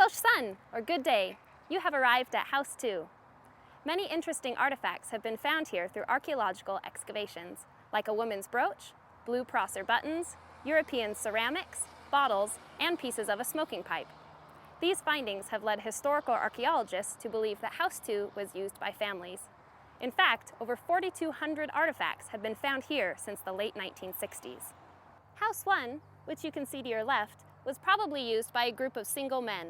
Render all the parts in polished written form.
Hoş Sun, or good day. You have arrived at House 2. Many interesting artifacts have been found here through archaeological excavations, like a woman's brooch, blue Prosser buttons, European ceramics, bottles, and pieces of a smoking pipe. These findings have led historical archaeologists to believe that House 2 was used by families. In fact, over 4,200 artifacts have been found here since the late 1960s. House 1, which you can see to your left, was probably used by a group of single men.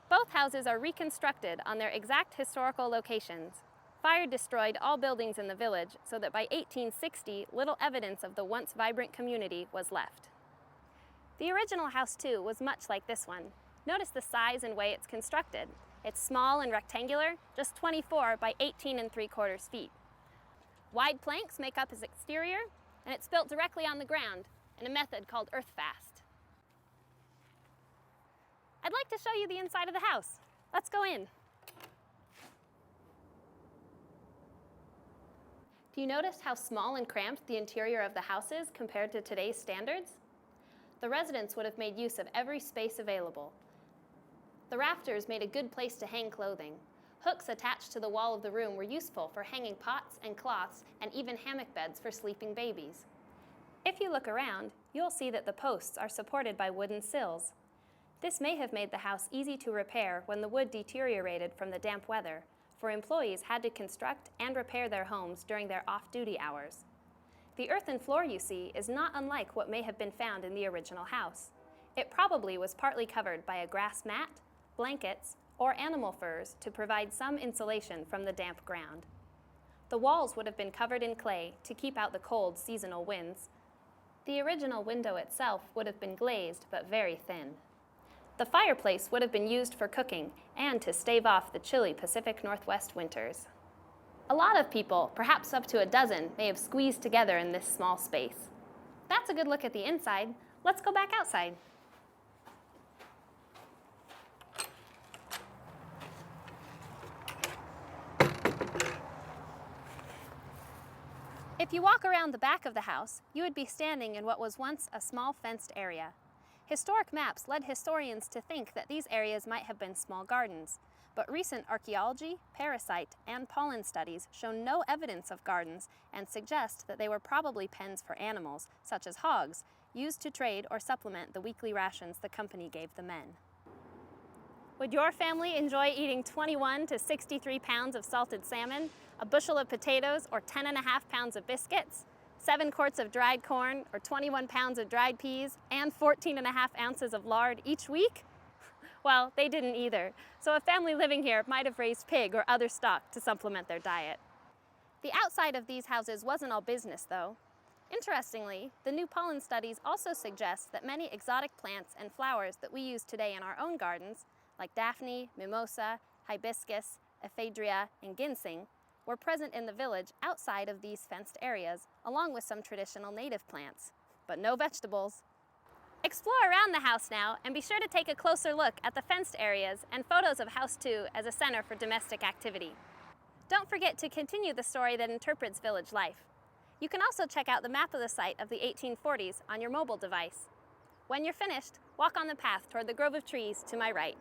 Both houses are reconstructed on their exact historical locations. Fire destroyed all buildings in the village so that by 1860, little evidence of the once vibrant community was left. The original House 2 was much like this one. Notice the size and way it's constructed. It's small and rectangular, just 24 by 18 3/4 feet. Wide planks make up its exterior, and it's built directly on the ground in a method called earthfast. I'd like to show you the inside of the house. Let's go in. Do you notice how small and cramped the interior of the house is compared to today's standards? The residents would have made use of every space available. The rafters made a good place to hang clothing. Hooks attached to the wall of the room were useful for hanging pots and cloths and even hammock beds for sleeping babies. If you look around, you'll see that the posts are supported by wooden sills. This may have made the house easy to repair when the wood deteriorated from the damp weather, for employees had to construct and repair their homes during their off-duty hours. The earthen floor you see is not unlike what may have been found in the original house. It probably was partly covered by a grass mat, blankets, or animal furs to provide some insulation from the damp ground. The walls would have been covered in clay to keep out the cold seasonal winds. The original window itself would have been glazed but very thin. The fireplace would have been used for cooking and to stave off the chilly Pacific Northwest winters. A lot of people, perhaps up to a dozen, may have squeezed together in this small space. That's a good look at the inside. Let's go back outside. If you walk around the back of the house, you would be standing in what was once a small fenced area. Historic maps led historians to think that these areas might have been small gardens, but recent archaeology, parasite, and pollen studies show no evidence of gardens and suggest that they were probably pens for animals, such as hogs, used to trade or supplement the weekly rations the company gave the men. Would your family enjoy eating 21 to 63 pounds of salted salmon, a bushel of potatoes, or 10.5 pounds of biscuits, 7 quarts of dried corn, or 21 pounds of dried peas, and 14.5 ounces of lard each week? Well, they didn't either, so a family living here might have raised pig or other stock to supplement their diet. The outside of these houses wasn't all business, though. Interestingly, the new pollen studies also suggest that many exotic plants and flowers that we use today in our own gardens, like daphne, mimosa, hibiscus, ephedria, and ginseng, were present in the village outside of these fenced areas, along with some traditional native plants, but no vegetables. Explore around the house now and be sure to take a closer look at the fenced areas and photos of House 2 as a center for domestic activity. Don't forget to continue the story that interprets village life. You can also check out the map of the site of the 1840s on your mobile device. When you're finished, walk on the path toward the grove of trees to my right.